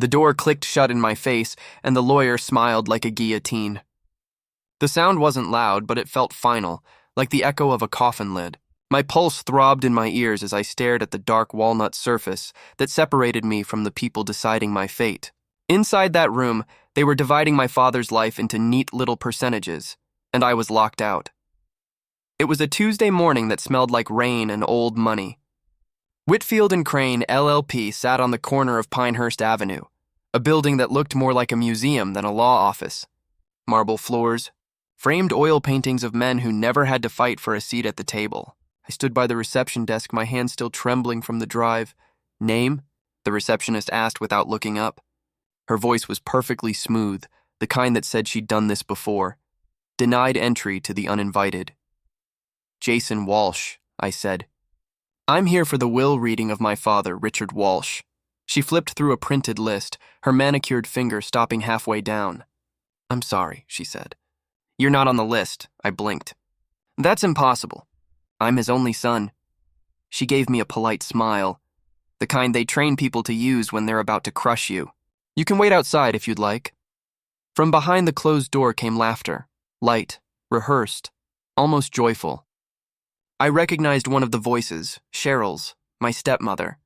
The door clicked shut in my face, and the lawyer smiled like a guillotine. The sound wasn't loud, but it felt final, like the echo of a coffin lid. My pulse throbbed in my ears as I stared at the dark walnut surface that separated me from the people deciding my fate. Inside that room, they were dividing my father's life into neat little percentages, and I was locked out. It was a Tuesday morning that smelled like rain and old money. Whitfield and Crane, LLP, sat on the corner of Pinehurst Avenue, a building that looked more like a museum than a law office. Marble floors, framed oil paintings of men who never had to fight for a seat at the table. I stood by the reception desk, my hand still trembling from the drive. "Name?" the receptionist asked without looking up. Her voice was perfectly smooth, the kind that said she'd done this before. "Denied entry to the uninvited." "Jason Walsh," I said. "I'm here for the will reading of my father, Richard Walsh." She flipped through a printed list, her manicured finger stopping halfway down. "I'm sorry," she said. "You're not on the list," I blinked. "That's impossible. I'm his only son." She gave me a polite smile, the kind they train people to use when they're about to crush you. "You can wait outside if you'd like." From behind the closed door came laughter, light, rehearsed, almost joyful. I recognized one of the voices, Cheryl's, my stepmother.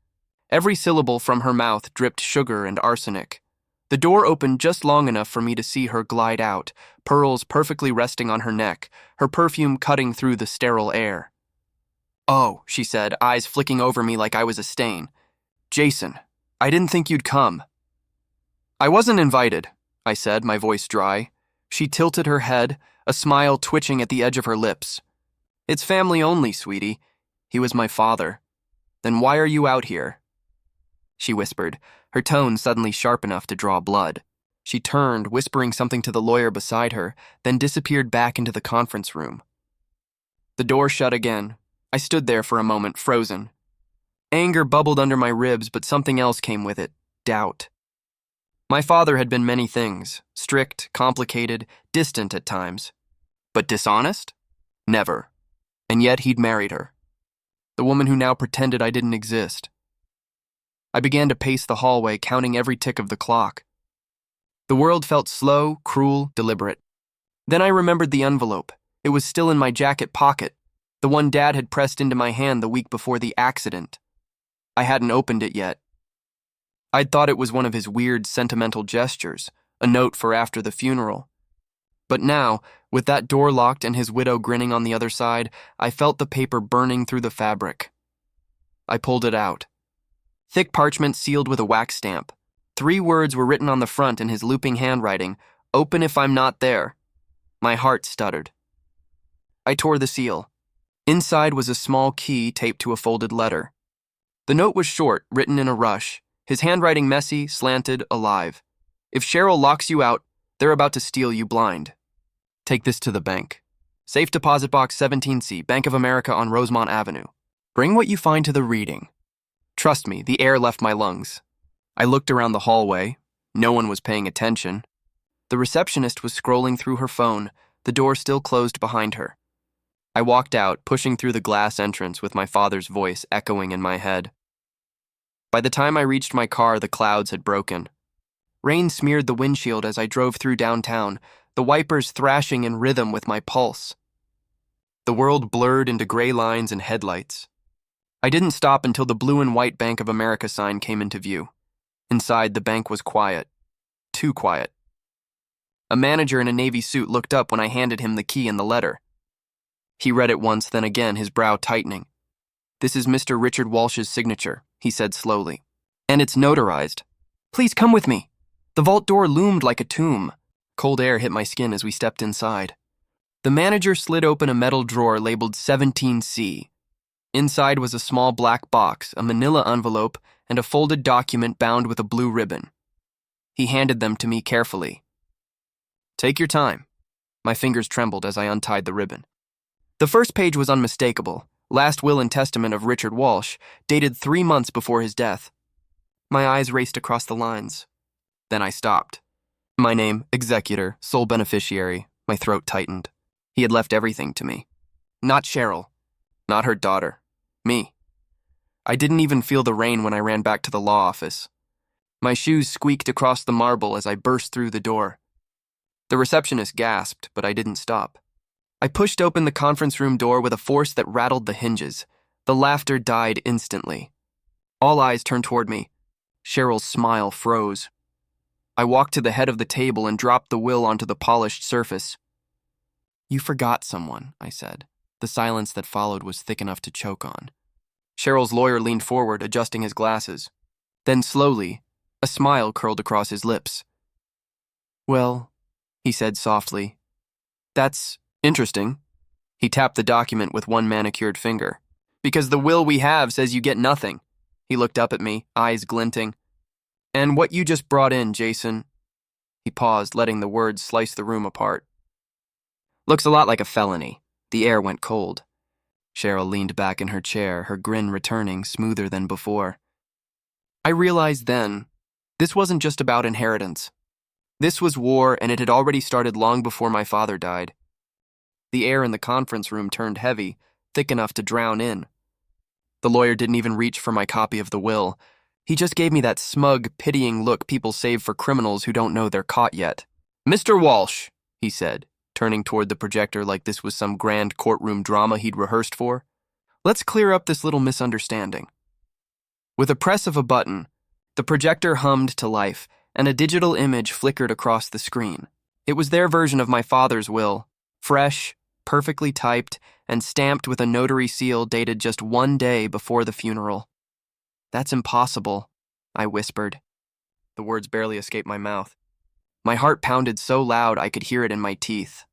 Every syllable from her mouth dripped sugar and arsenic. The door opened just long enough for me to see her glide out, pearls perfectly resting on her neck, her perfume cutting through the sterile air. "Oh," she said, eyes flicking over me like I was a stain. "Jason, I didn't think you'd come." "I wasn't invited," I said, my voice dry. She tilted her head, a smile twitching at the edge of her lips. "It's family only, sweetie. He was my father. Then why are you out here?" She whispered, her tone suddenly sharp enough to draw blood. She turned, whispering something to the lawyer beside her, then disappeared back into the conference room. The door shut again. I stood there for a moment, frozen. Anger bubbled under my ribs, but something else came with it, doubt. My father had been many things, strict, complicated, distant at times. But dishonest? Never. And yet he'd married her. The woman who now pretended I didn't exist. I began to pace the hallway, counting every tick of the clock. The world felt slow, cruel, deliberate. Then I remembered the envelope. It was still in my jacket pocket, the one Dad had pressed into my hand the week before the accident. I hadn't opened it yet. I'd thought it was one of his weird, sentimental gestures, a note for after the funeral. But now, with that door locked and his widow grinning on the other side, I felt the paper burning through the fabric. I pulled it out. Thick parchment sealed with a wax stamp. 3 words were written on the front in his looping handwriting, "Open if I'm not there." My heart stuttered. I tore the seal. Inside was a small key taped to a folded letter. The note was short, written in a rush, his handwriting messy, slanted, alive. "If Cheryl locks you out, they're about to steal you blind. Take this to the bank. Safe Deposit Box 17C, Bank of America on Rosemont Avenue. Bring what you find to the reading." Trust me, the air left my lungs. I looked around the hallway. No one was paying attention. The receptionist was scrolling through her phone, the door still closed behind her. I walked out, pushing through the glass entrance with my father's voice echoing in my head. By the time I reached my car, the clouds had broken. Rain smeared the windshield as I drove through downtown, the wipers thrashing in rhythm with my pulse. The world blurred into gray lines and headlights. I didn't stop until the blue and white Bank of America sign came into view. Inside, the bank was quiet. Too quiet. A manager in a navy suit looked up when I handed him the key and the letter. He read it once, then again, his brow tightening. "This is Mr. Richard Walsh's signature," he said slowly. "And it's notarized. Please come with me." The vault door loomed like a tomb. Cold air hit my skin as we stepped inside. The manager slid open a metal drawer labeled 17C. Inside was a small black box, a manila envelope, and a folded document bound with a blue ribbon. He handed them to me carefully. "Take your time." My fingers trembled as I untied the ribbon. The first page was unmistakable. Last will and testament of Richard Walsh, dated 3 months before his death. My eyes raced across the lines. Then I stopped. My name, executor, sole beneficiary. My throat tightened. He had left everything to me. Not Cheryl. Not her daughter. Me. I didn't even feel the rain when I ran back to the law office. My shoes squeaked across the marble as I burst through the door. The receptionist gasped, but I didn't stop. I pushed open the conference room door with a force that rattled the hinges. The laughter died instantly. All eyes turned toward me. Cheryl's smile froze. I walked to the head of the table and dropped the will onto the polished surface. "You forgot someone," I said. The silence that followed was thick enough to choke on. Cheryl's lawyer leaned forward, adjusting his glasses. Then slowly, a smile curled across his lips. "Well," he said softly, "that's interesting." He tapped the document with one manicured finger. "Because the will we have says you get nothing." He looked up at me, eyes glinting. "And what you just brought in, Jason," he paused, letting the words slice the room apart, "looks a lot like a felony." The air went cold. Cheryl leaned back in her chair, her grin returning, smoother than before. I realized then, this wasn't just about inheritance. This was war, and it had already started long before my father died. The air in the conference room turned heavy, thick enough to drown in. The lawyer didn't even reach for my copy of the will. He just gave me that smug, pitying look people save for criminals who don't know they're caught yet. "Mr. Walsh," he said, turning toward the projector like this was some grand courtroom drama he'd rehearsed for, "let's clear up this little misunderstanding." With a press of a button, the projector hummed to life, and a digital image flickered across the screen. It was their version of my father's will, fresh, perfectly typed, and stamped with a notary seal dated just 1 day before the funeral. "That's impossible," I whispered. The words barely escaped my mouth. My heart pounded so loud I could hear it in my teeth.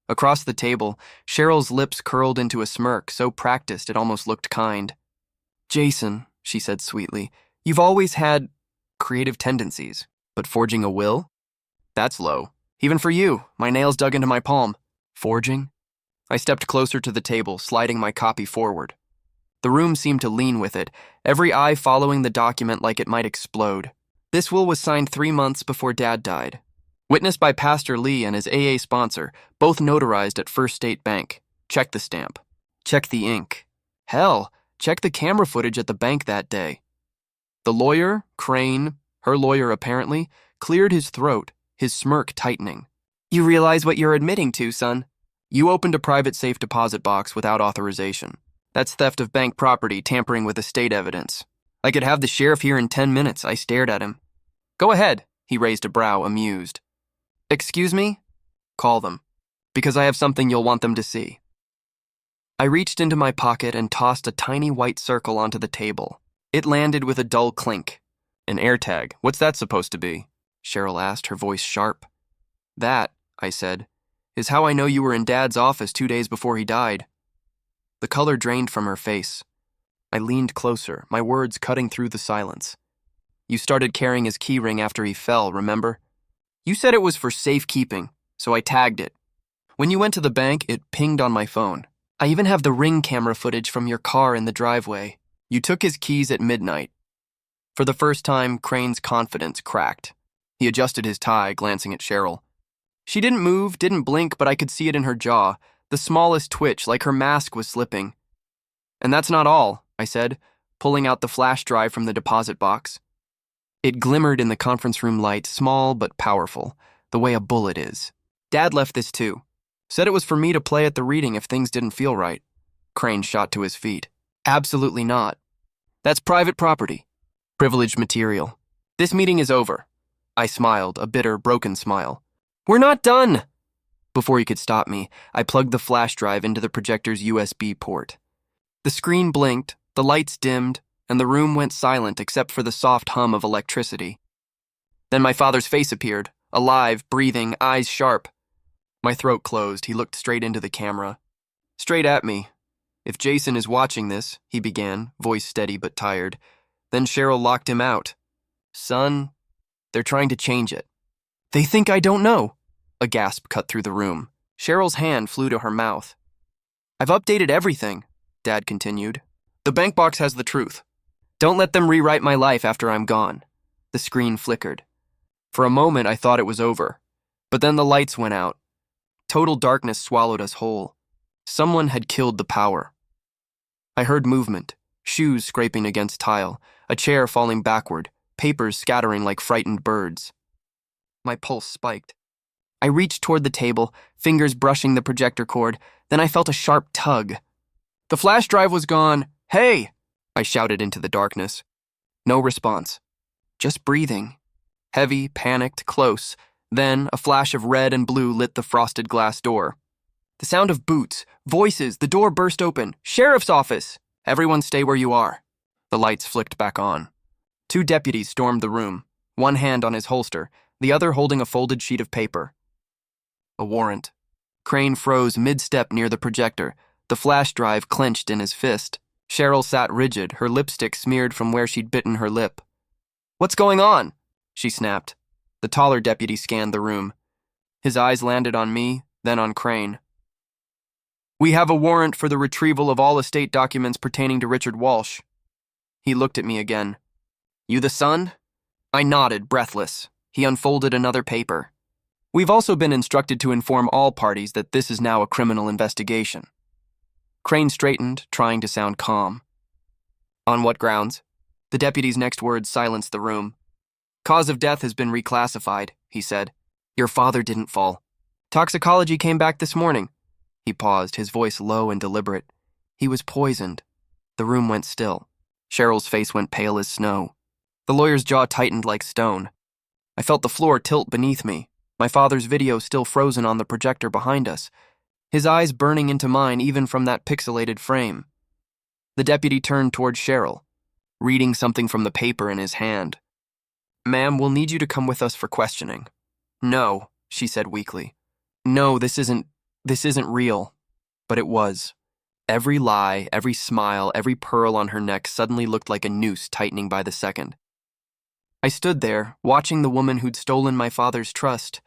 Across the table, Cheryl's lips curled into a smirk so practiced it almost looked kind. "Jason," she said sweetly, "you've always had creative tendencies, but forging a will? That's low. Even for you." My nails dug into my palm. "Forging?" I stepped closer to the table, sliding my copy forward. The room seemed to lean with it, every eye following the document like it might explode. This will was signed 3 months before Dad died. Witnessed by Pastor Lee and his AA sponsor, both notarized at First State Bank. Check the stamp. Check the ink. Hell, check the camera footage at the bank that day. The lawyer, Crane, her lawyer apparently, cleared his throat, his smirk tightening. "You realize what you're admitting to, son? You opened a private safe deposit box without authorization. That's theft of bank property, tampering with estate evidence. I could have the sheriff here in 10 minutes, I stared at him. "Go ahead," he raised a brow, amused. "Excuse me?" "Call them, because I have something you'll want them to see." I reached into my pocket and tossed a tiny white circle onto the table. It landed with a dull clink. "An AirTag, what's that supposed to be?" Cheryl asked, her voice sharp. "That," I said, "is how I know you were in Dad's office 2 days before he died." The color drained from her face. I leaned closer, my words cutting through the silence. "You started carrying his keyring after he fell, remember? You said it was for safekeeping, so I tagged it. When you went to the bank, it pinged on my phone. I even have the ring camera footage from your car in the driveway. You took his keys at midnight." For the first time, Crane's confidence cracked. He adjusted his tie, glancing at Cheryl. She didn't move, didn't blink, but I could see it in her jaw, the smallest twitch, like her mask was slipping. "And that's not all," I said, pulling out the flash drive from the deposit box. It glimmered in the conference room light, small but powerful, the way a bullet is. "Dad left this too. Said it was for me to play at the reading if things didn't feel right." Crane shot to his feet. "Absolutely not. That's private property. Privileged material. This meeting is over." I smiled, a bitter, broken smile. "We're not done!" Before he could stop me, I plugged the flash drive into the projector's USB port. The screen blinked, the lights dimmed, and the room went silent except for the soft hum of electricity. Then my father's face appeared, alive, breathing, eyes sharp. My throat closed. He looked straight into the camera. Straight at me. "If Jason is watching this," he began, voice steady but tired. Then Cheryl locked him out. "Son, they're trying to change it." "They think I don't know." A gasp cut through the room. Cheryl's hand flew to her mouth. "I've updated everything," Dad continued. "The bank box has the truth. Don't let them rewrite my life after I'm gone." The screen flickered. For a moment, I thought it was over. But then the lights went out. Total darkness swallowed us whole. Someone had killed the power. I heard movement, shoes scraping against tile, a chair falling backward, papers scattering like frightened birds. My pulse spiked. I reached toward the table, fingers brushing the projector cord, then I felt a sharp tug. The flash drive was gone. Hey! I shouted into the darkness. No response. Just breathing. Heavy, panicked, close. Then, a flash of red and blue lit the frosted glass door. The sound of boots, voices, the door burst open. Sheriff's office! Everyone stay where you are. The lights flicked back on. 2 deputies stormed the room, one hand on his holster, the other holding a folded sheet of paper. A warrant. Crane froze mid-step near the projector, the flash drive clenched in his fist. Cheryl sat rigid, her lipstick smeared from where she'd bitten her lip. What's going on? She snapped. The taller deputy scanned the room. His eyes landed on me, then on Crane. We have a warrant for the retrieval of all estate documents pertaining to Richard Walsh. He looked at me again. You the son? I nodded, breathless. He unfolded another paper. We've also been instructed to inform all parties that this is now a criminal investigation. Crane straightened, trying to sound calm. On what grounds? The deputy's next words silenced the room. Cause of death has been reclassified, he said. Your father didn't fall. Toxicology came back this morning. He paused, his voice low and deliberate. He was poisoned. The room went still. Cheryl's face went pale as snow. The lawyer's jaw tightened like stone. I felt the floor tilt beneath me, my father's video still frozen on the projector behind us, his eyes burning into mine even from that pixelated frame. The deputy turned toward Cheryl, reading something from the paper in his hand. Ma'am, we'll need you to come with us for questioning. No, she said weakly. No, this isn't real. But it was. Every lie, every smile, every pearl on her neck suddenly looked like a noose tightening by the second. I stood there, watching the woman who'd stolen my father's trust,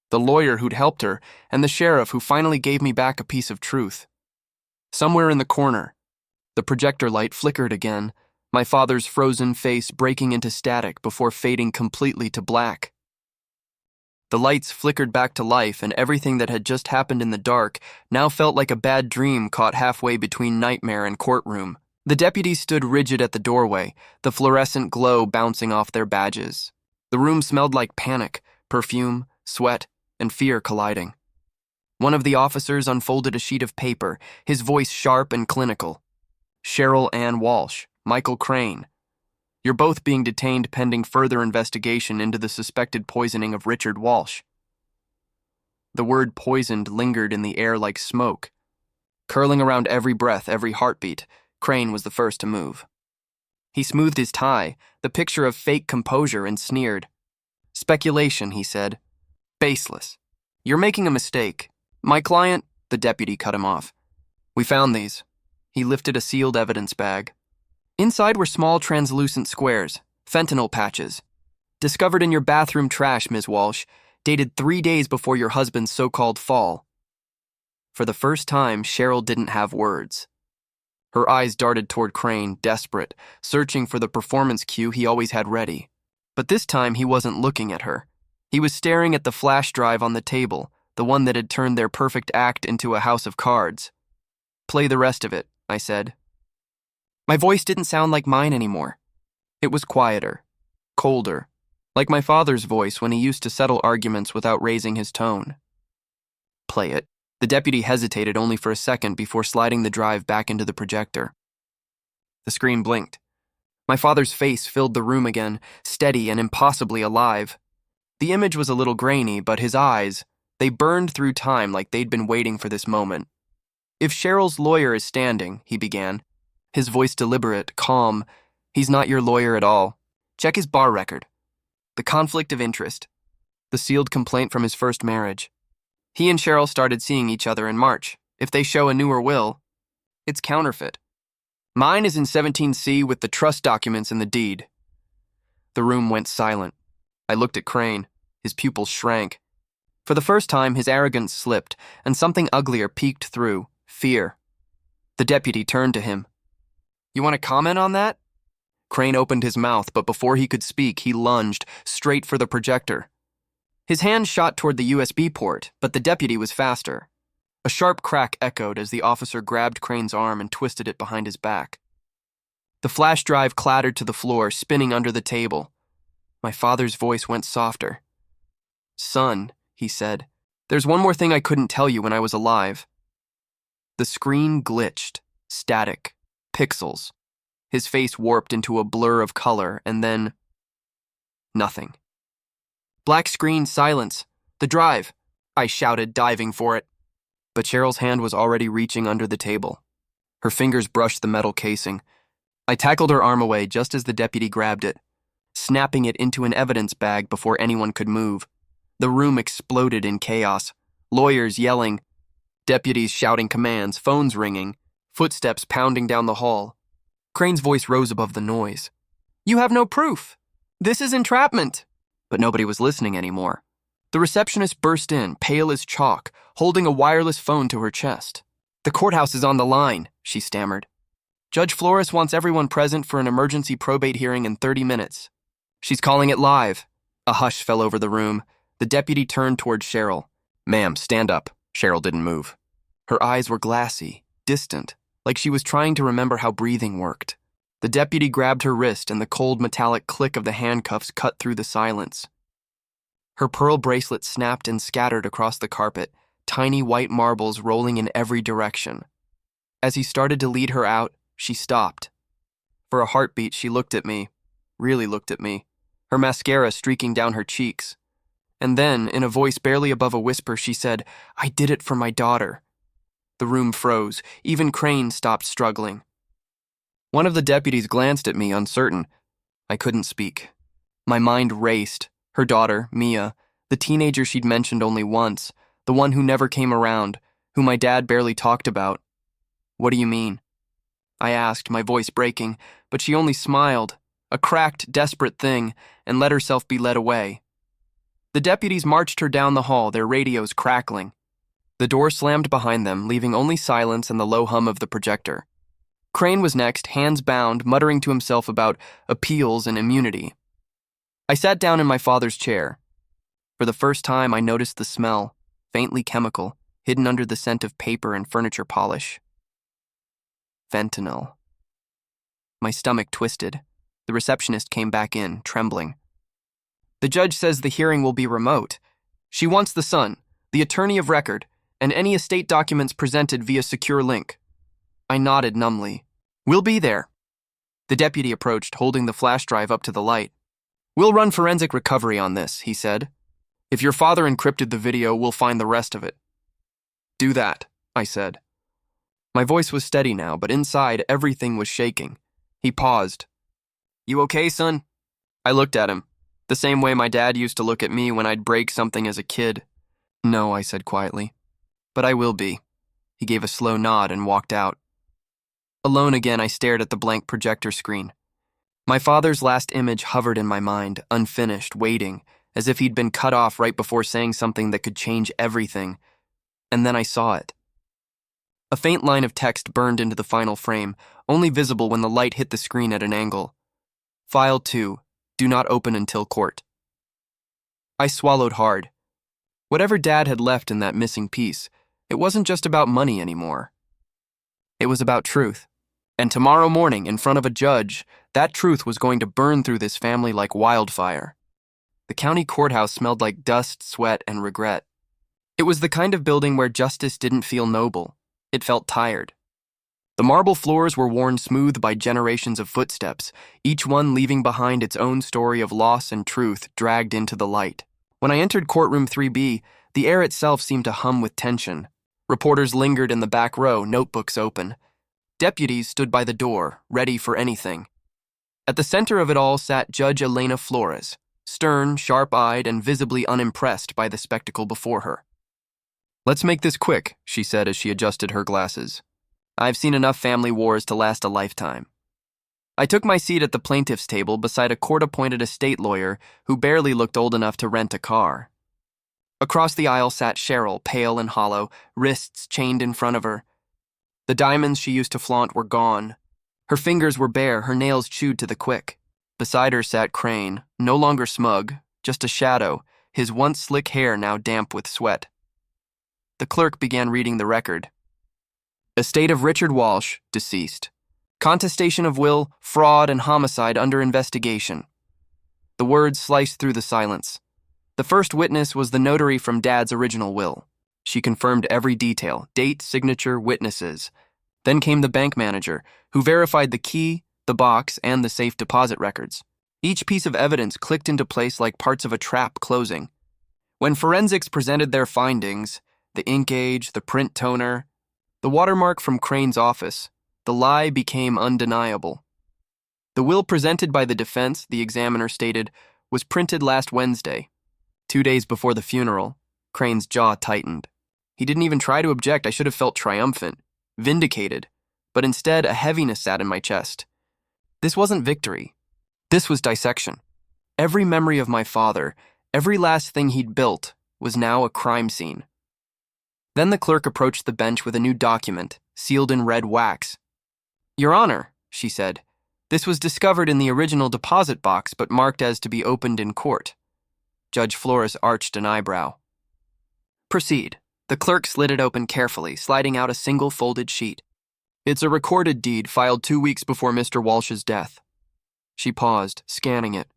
the lawyer who'd helped her, and the sheriff who finally gave me back a piece of truth. Somewhere in the corner, the projector light flickered again, my father's frozen face breaking into static before fading completely to black. The lights flickered back to life, and everything that had just happened in the dark now felt like a bad dream caught halfway between nightmare and courtroom. The deputies stood rigid at the doorway, the fluorescent glow bouncing off their badges. The room smelled like panic, perfume, sweat, and fear colliding. One of the officers unfolded a sheet of paper, his voice sharp and clinical. Cheryl Ann Walsh, Michael Crane. You're both being detained pending further investigation into the suspected poisoning of Richard Walsh. The word poisoned lingered in the air like smoke. Curling around every breath, every heartbeat, Crane was the first to move. He smoothed his tie, the picture of fake composure, and sneered. Speculation, he said. Baseless. You're making a mistake. My client, the deputy cut him off. We found these. He lifted a sealed evidence bag. Inside were small translucent squares, fentanyl patches. Discovered in your bathroom trash, Ms. Walsh, dated 3 days before your husband's so-called fall. For the first time, Cheryl didn't have words. Her eyes darted toward Crane, desperate, searching for the performance cue he always had ready. But this time he wasn't looking at her. He was staring at the flash drive on the table, the one that had turned their perfect act into a house of cards. Play the rest of it, I said. My voice didn't sound like mine anymore. It was quieter, colder, like my father's voice when he used to settle arguments without raising his tone. Play it. The deputy hesitated only for a second before sliding the drive back into the projector. The screen blinked. My father's face filled the room again, steady and impossibly alive. The image was a little grainy, but his eyes, they burned through time like they'd been waiting for this moment. If Cheryl's lawyer is standing, he began, his voice deliberate, calm. He's not your lawyer at all. Check his bar record. The conflict of interest. The sealed complaint from his first marriage. He and Cheryl started seeing each other in March. If they show a newer will, it's counterfeit. Mine is in 17C with the trust documents and the deed. The room went silent. I looked at Crane. His pupils shrank. For the first time, his arrogance slipped, and something uglier peeked through, fear. The deputy turned to him. You want to comment on that? Crane opened his mouth, but before he could speak, he lunged, straight for the projector. His hand shot toward the USB port, but the deputy was faster. A sharp crack echoed as the officer grabbed Crane's arm and twisted it behind his back. The flash drive clattered to the floor, spinning under the table. My father's voice went softer. "Son," he said, "there's one more thing I couldn't tell you when I was alive." The screen glitched, static, pixels. His face warped into a blur of color, and then nothing. "Black screen, silence. The drive," I shouted, diving for it. But Cheryl's hand was already reaching under the table. Her fingers brushed the metal casing. I tackled her arm away just as the deputy grabbed it, snapping it into an evidence bag before anyone could move. The room exploded in chaos. Lawyers yelling, deputies shouting commands, phones ringing, footsteps pounding down the hall. Crane's voice rose above the noise. "You have no proof. This is entrapment." But nobody was listening anymore. The receptionist burst in, pale as chalk, holding a wireless phone to her chest. "The courthouse is on the line," she stammered. "Judge Flores wants everyone present for an emergency probate hearing in 30 minutes. She's calling it live." A hush fell over the room. The deputy turned toward Cheryl. "Ma'am, stand up." Cheryl didn't move. Her eyes were glassy, distant, like she was trying to remember how breathing worked. The deputy grabbed her wrist, and the cold metallic click of the handcuffs cut through the silence. Her pearl bracelet snapped and scattered across the carpet, tiny white marbles rolling in every direction. As he started to lead her out, she stopped. For a heartbeat, she looked at me, really looked at me, her mascara streaking down her cheeks. And then, in a voice barely above a whisper, she said, "I did it for my daughter." The room froze. Even Crane stopped struggling. One of the deputies glanced at me, uncertain. I couldn't speak. My mind raced. Her daughter, Mia, the teenager she'd mentioned only once, the one who never came around, who my dad barely talked about. "What do you mean?" I asked, my voice breaking, but she only smiled, a cracked, desperate thing, and let herself be led away. The deputies marched her down the hall, their radios crackling. The door slammed behind them, leaving only silence and the low hum of the projector. Crane was next, hands bound, muttering to himself about appeals and immunity. I sat down in my father's chair. For the first time, I noticed the smell, faintly chemical, hidden under the scent of paper and furniture polish. Fentanyl. My stomach twisted. The receptionist came back in, trembling. "The judge says the hearing will be remote. She wants the son, the attorney of record, and any estate documents presented via secure link." I nodded numbly. "We'll be there." The deputy approached, holding the flash drive up to the light. "We'll run forensic recovery on this," he said. "If your father encrypted the video, we'll find the rest of it." "Do that," I said. My voice was steady now, but inside everything was shaking. He paused. "You okay, son?" I looked at him, the same way my dad used to look at me when I'd break something as a kid. "No," I said quietly. "But I will be." He gave a slow nod and walked out. Alone again, I stared at the blank projector screen. My father's last image hovered in my mind, unfinished, waiting, as if he'd been cut off right before saying something that could change everything. And then I saw it. A faint line of text burned into the final frame, only visible when the light hit the screen at an angle. "File 2. Do not open until court." I swallowed hard. Whatever Dad had left in that missing piece, it wasn't just about money anymore. It was about truth. And tomorrow morning, in front of a judge, that truth was going to burn through this family like wildfire. The county courthouse smelled like dust, sweat, and regret. It was the kind of building where justice didn't feel noble. It felt tired. The marble floors were worn smooth by generations of footsteps, each one leaving behind its own story of loss and truth dragged into the light. When I entered courtroom 3B, the air itself seemed to hum with tension. Reporters lingered in the back row, notebooks open. Deputies stood by the door, ready for anything. At the center of it all sat Judge Elena Flores, stern, sharp-eyed, and visibly unimpressed by the spectacle before her. "Let's make this quick," she said as she adjusted her glasses. "I've seen enough family wars to last a lifetime." I took my seat at the plaintiff's table beside a court-appointed estate lawyer who barely looked old enough to rent a car. Across the aisle sat Cheryl, pale and hollow, wrists chained in front of her. The diamonds she used to flaunt were gone. Her fingers were bare, her nails chewed to the quick. Beside her sat Crane, no longer smug, just a shadow, his once slick hair now damp with sweat. The clerk began reading the record. "Estate of Richard Walsh, deceased. Contestation of will, fraud, and homicide under investigation." The words sliced through the silence. The first witness was the notary from Dad's original will. She confirmed every detail, date, signature, witnesses. Then came the bank manager, who verified the key, the box, and the safe deposit records. Each piece of evidence clicked into place like parts of a trap closing. When forensics presented their findings, the ink gauge, the print toner, the watermark from Crane's office, the lie became undeniable. The will presented by the defense, the examiner stated, was printed last Wednesday. 2 days before the funeral, Crane's jaw tightened. He didn't even try to object. I should have felt triumphant, vindicated, but instead a heaviness sat in my chest. This wasn't victory. This was dissection. Every memory of my father, every last thing he'd built, was now a crime scene. Then the clerk approached the bench with a new document, sealed in red wax. "Your Honor," she said, "this was discovered in the original deposit box but marked as to be opened in court." Judge Flores arched an eyebrow. "Proceed." The clerk slid it open carefully, sliding out a single folded sheet. "It's a recorded deed filed 2 weeks before Mr. Walsh's death." She paused, scanning it.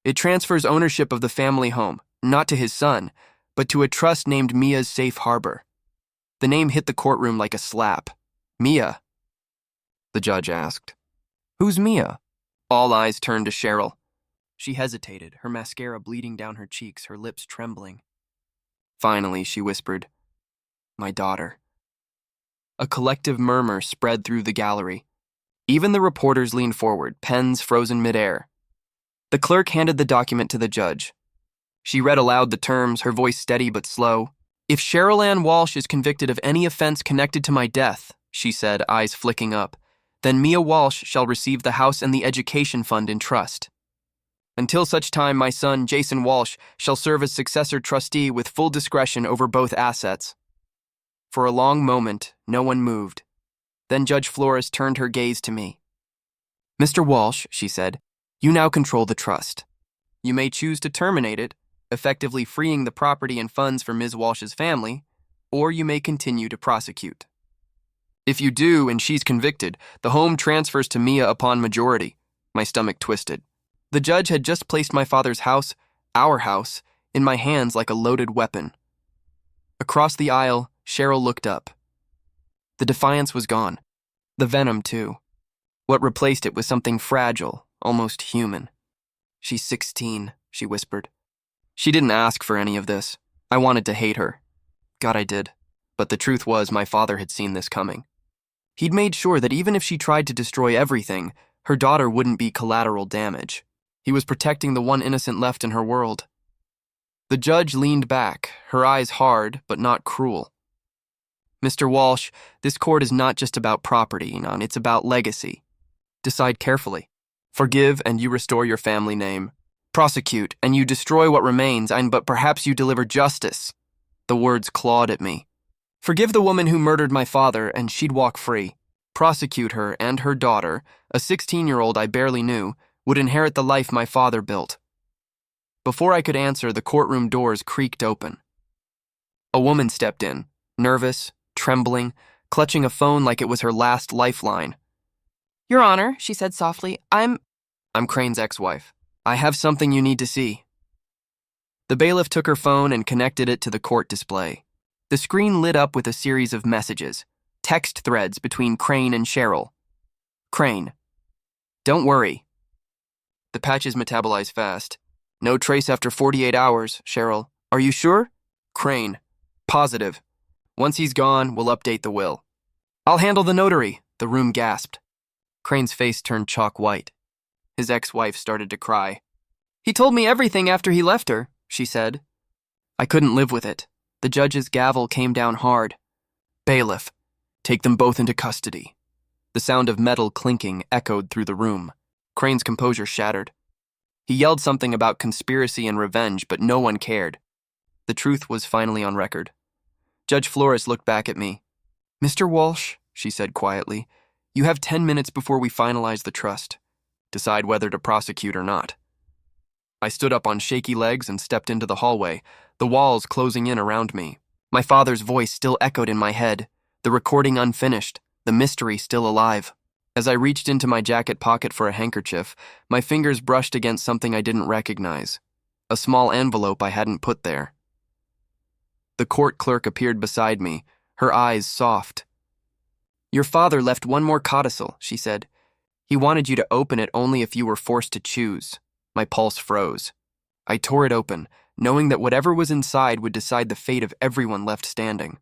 "It transfers ownership of the family home, not to his son, but to a trust named Mia's Safe Harbor." The name hit the courtroom like a slap. "Mia?" the judge asked. "Who's Mia?" All eyes turned to Cheryl. She hesitated, her mascara bleeding down her cheeks, her lips trembling. Finally, she whispered, "My daughter." A collective murmur spread through the gallery. Even the reporters leaned forward, pens frozen midair. The clerk handed the document to the judge. She read aloud the terms, her voice steady but slow. "If Cheryl Ann Walsh is convicted of any offense connected to my death," she said, eyes flicking up, "then Mia Walsh shall receive the house and the education fund in trust. Until such time, my son, Jason Walsh, shall serve as successor trustee with full discretion over both assets." For a long moment, no one moved. Then Judge Flores turned her gaze to me. "Mr. Walsh," she said, "you now control the trust. You may choose to terminate it, effectively freeing the property and funds for Ms. Walsh's family, or you may continue to prosecute. If you do and she's convicted, the home transfers to Mia upon majority." My stomach twisted. The judge had just placed my father's house, our house, in my hands like a loaded weapon. Across the aisle, Cheryl looked up. The defiance was gone. The venom, too. What replaced it was something fragile, almost human. "She's 16, she whispered. "She didn't ask for any of this. I wanted to hate her. God, I did. But the truth was my father had seen this coming. He'd made sure that even if she tried to destroy everything, her daughter wouldn't be collateral damage. He was protecting the one innocent left in her world." The judge leaned back, her eyes hard but not cruel. "Mr. Walsh, this court is not just about property, it's about legacy. Decide carefully. Forgive and you restore your family name. Prosecute and you destroy what remains, but perhaps you deliver justice." The words clawed at me. "Forgive the woman who murdered my father and she'd walk free. Prosecute her and her daughter, a 16-year-old I barely knew, would inherit the life my father built." Before I could answer, the courtroom doors creaked open. A woman stepped in, nervous, trembling, clutching a phone like it was her last lifeline. "Your Honor," she said softly, I'm Crane's ex-wife. "I have something you need to see." The bailiff took her phone and connected it to the court display. The screen lit up with a series of messages, text threads between Crane and Cheryl. Crane: "Don't worry. The patches metabolize fast. No trace after 48 hours, Cheryl. Are you sure?" Crane: "Positive. Once he's gone, we'll update the will." "I'll handle the notary," the room gasped. Crane's face turned chalk white. His ex-wife started to cry. "He told me everything after he left her," she said. I couldn't live with it. The judge's gavel came down hard. "Bailiff, take them both into custody." The sound of metal clinking echoed through the room. Crane's composure shattered. He yelled something about conspiracy and revenge, but no one cared. The truth was finally on record. Judge Flores looked back at me. "Mr. Walsh," she said quietly, "you have 10 minutes before we finalize the trust. Decide whether to prosecute or not." I stood up on shaky legs and stepped into the hallway, the walls closing in around me. My father's voice still echoed in my head, the recording unfinished, the mystery still alive. As I reached into my jacket pocket for a handkerchief, my fingers brushed against something I didn't recognize, a small envelope I hadn't put there. The court clerk appeared beside me, her eyes soft. "Your father left one more codicil," she said. "He wanted you to open it only if you were forced to choose." My pulse froze. I tore it open, knowing that whatever was inside would decide the fate of everyone left standing.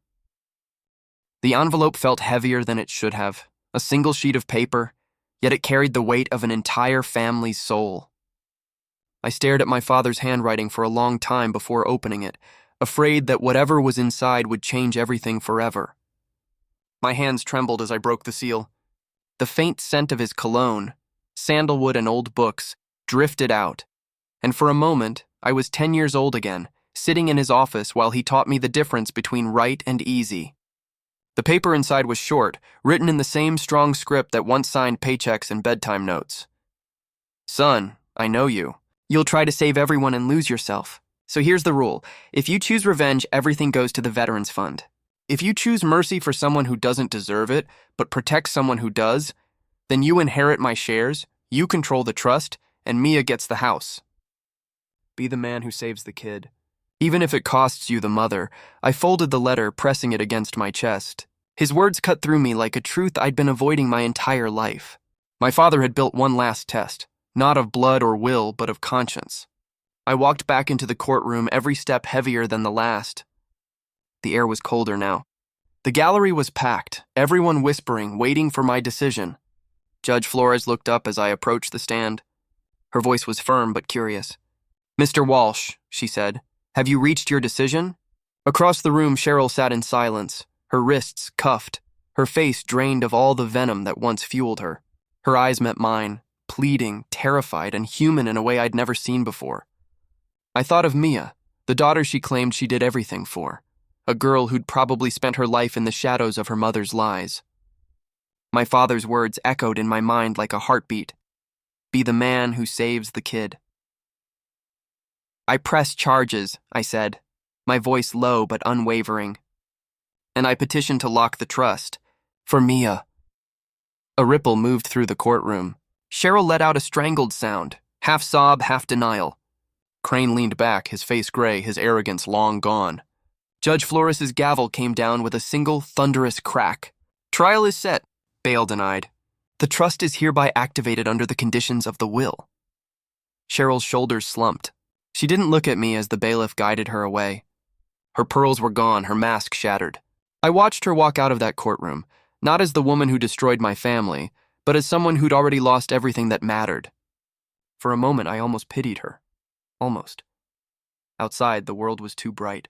The envelope felt heavier than it should have, a single sheet of paper, yet it carried the weight of an entire family's soul. I stared at my father's handwriting for a long time before opening it, afraid that whatever was inside would change everything forever. My hands trembled as I broke the seal. The faint scent of his cologne, sandalwood and old books, drifted out, and for a moment I was 10 years old again, sitting in his office while he taught me the difference between right and easy. The paper inside was short, written in the same strong script that once signed paychecks and bedtime notes. "Son, I know you. You'll try to save everyone and lose yourself. So here's the rule. If you choose revenge, everything goes to the Veterans Fund. If you choose mercy for someone who doesn't deserve it, but protects someone who does, then you inherit my shares, you control the trust, and Mia gets the house. Be the man who saves the kid. Even if it costs you the mother." I folded the letter, pressing it against my chest. His words cut through me like a truth I'd been avoiding my entire life. My father had built one last test, not of blood or will, but of conscience. I walked back into the courtroom, every step heavier than the last. The air was colder now. The gallery was packed, everyone whispering, waiting for my decision. Judge Flores looked up as I approached the stand. Her voice was firm but curious. "Mr. Walsh," she said, "have you reached your decision?" Across the room, Cheryl sat in silence, her wrists cuffed, her face drained of all the venom that once fueled her. Her eyes met mine, pleading, terrified, and human in a way I'd never seen before. I thought of Mia, the daughter she claimed she did everything for, a girl who'd probably spent her life in the shadows of her mother's lies. My father's words echoed in my mind like a heartbeat. Be the man who saves the kid. "I press charges," I said, my voice low but unwavering. "And I petition to lock the trust. For Mia." A ripple moved through the courtroom. Cheryl let out a strangled sound, half sob, half denial. Crane leaned back, his face gray, his arrogance long gone. Judge Flores's gavel came down with a single thunderous crack. "Trial is set," bail denied. "The trust is hereby activated under the conditions of the will." Cheryl's shoulders slumped. She didn't look at me as the bailiff guided her away. Her pearls were gone, her mask shattered. I watched her walk out of that courtroom, not as the woman who destroyed my family, but as someone who'd already lost everything that mattered. For a moment, I almost pitied her. Almost. Outside, the world was too bright.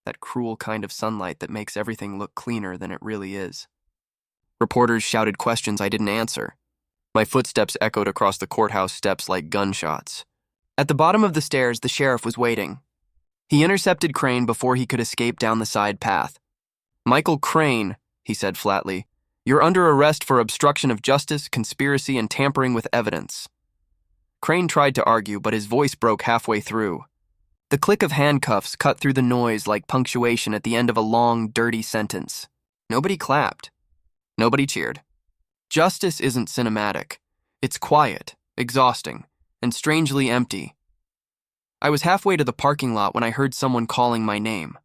That cruel kind of sunlight that makes everything look cleaner than it really is. Reporters shouted questions I didn't answer. My footsteps echoed across the courthouse steps like gunshots. At the bottom of the stairs, the sheriff was waiting. He intercepted Crane before he could escape down the side path. "Michael Crane," he said flatly, "you're under arrest for obstruction of justice, conspiracy, and tampering with evidence." Crane tried to argue, but his voice broke halfway through. The click of handcuffs cut through the noise like punctuation at the end of a long, dirty sentence. Nobody clapped. Nobody cheered. Justice isn't cinematic. It's quiet, exhausting, and strangely empty. I was halfway to the parking lot when I heard someone calling my name.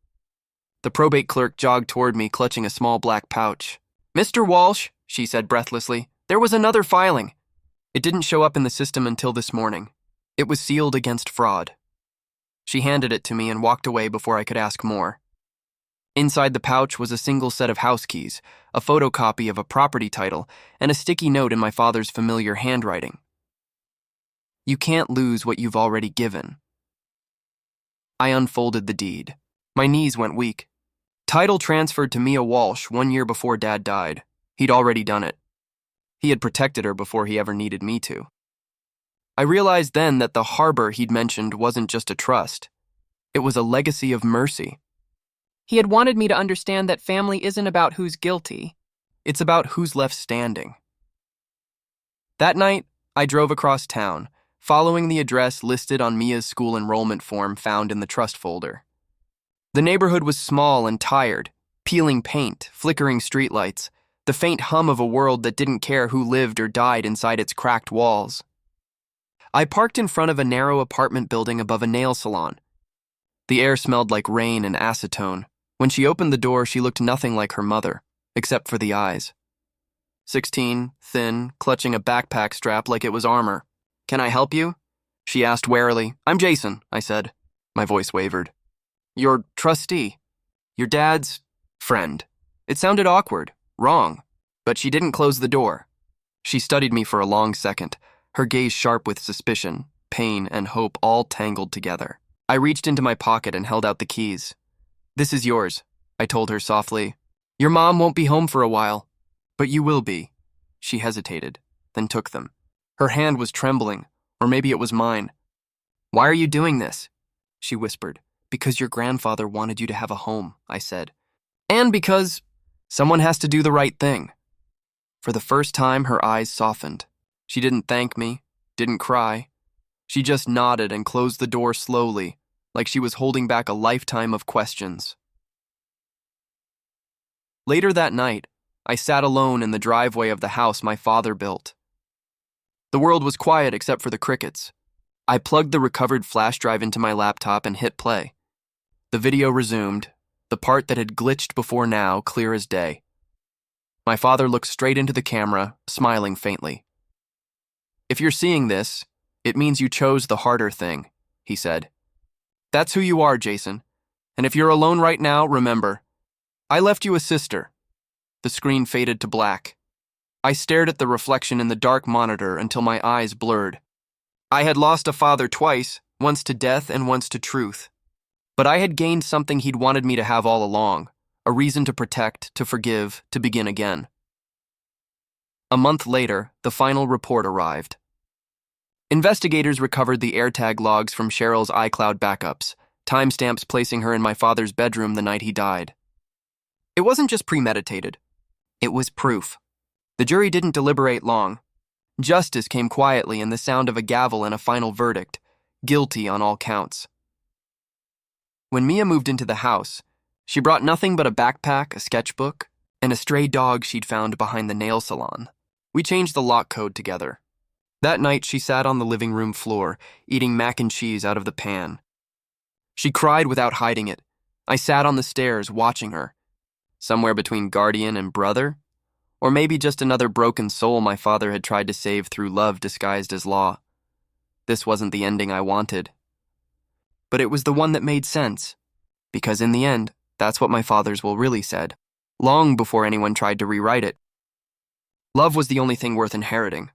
The probate clerk jogged toward me, clutching a small black pouch. "Mr. Walsh," she said breathlessly, "there was another filing. It didn't show up in the system until this morning. It was sealed against fraud." She handed it to me and walked away before I could ask more. Inside the pouch was a single set of house keys, a photocopy of a property title, and a sticky note in my father's familiar handwriting. "You can't lose what you've already given." I unfolded the deed. My knees went weak. Title transferred to Mia Walsh 1 year before Dad died. He'd already done it. He had protected her before he ever needed me to. I realized then that the harbor he'd mentioned wasn't just a trust. It was a legacy of mercy. He had wanted me to understand that family isn't about who's guilty. It's about who's left standing. That night, I drove across town, following the address listed on Mia's school enrollment form found in the trust folder. The neighborhood was small and tired, peeling paint, flickering streetlights, the faint hum of a world that didn't care who lived or died inside its cracked walls. I parked in front of a narrow apartment building above a nail salon. The air smelled like rain and acetone. When she opened the door, she looked nothing like her mother, except for the eyes. 16, thin, clutching a backpack strap like it was armor. "Can I help you?" she asked warily. "I'm Jason," I said. My voice wavered. "Your trustee. Your dad's friend." It sounded awkward, wrong, but she didn't close the door. She studied me for a long second, her gaze sharp with suspicion, pain, and hope all tangled together. I reached into my pocket and held out the keys. "This is yours," I told her softly. "Your mom won't be home for a while, but you will be." She hesitated, then took them. Her hand was trembling, or maybe it was mine. "Why are you doing this?" she whispered. "Because your grandfather wanted you to have a home," I said. "And because someone has to do the right thing." For the first time, her eyes softened. She didn't thank me, didn't cry. She just nodded and closed the door slowly, like she was holding back a lifetime of questions. Later that night, I sat alone in the driveway of the house my father built. The world was quiet except for the crickets. I plugged the recovered flash drive into my laptop and hit play. The video resumed, the part that had glitched before now clear as day. My father looked straight into the camera, smiling faintly. "If you're seeing this, it means you chose the harder thing," he said. "That's who you are, Jason. And if you're alone right now, remember, I left you a sister." The screen faded to black. I stared at the reflection in the dark monitor until my eyes blurred. I had lost a father twice, once to death and once to truth. But I had gained something he'd wanted me to have all along, a reason to protect, to forgive, to begin again. A month later, the final report arrived. Investigators recovered the AirTag logs from Cheryl's iCloud backups, timestamps placing her in my father's bedroom the night he died. It wasn't just premeditated. It was proof. The jury didn't deliberate long. Justice came quietly in the sound of a gavel and a final verdict, guilty on all counts. When Mia moved into the house, she brought nothing but a backpack, a sketchbook, and a stray dog she'd found behind the nail salon. We changed the lock code together. That night, she sat on the living room floor, eating mac and cheese out of the pan. She cried without hiding it. I sat on the stairs, watching her. Somewhere between guardian and brother? Or maybe just another broken soul my father had tried to save through love disguised as law. This wasn't the ending I wanted. But it was the one that made sense. Because in the end, that's what my father's will really said, long before anyone tried to rewrite it. Love was the only thing worth inheriting.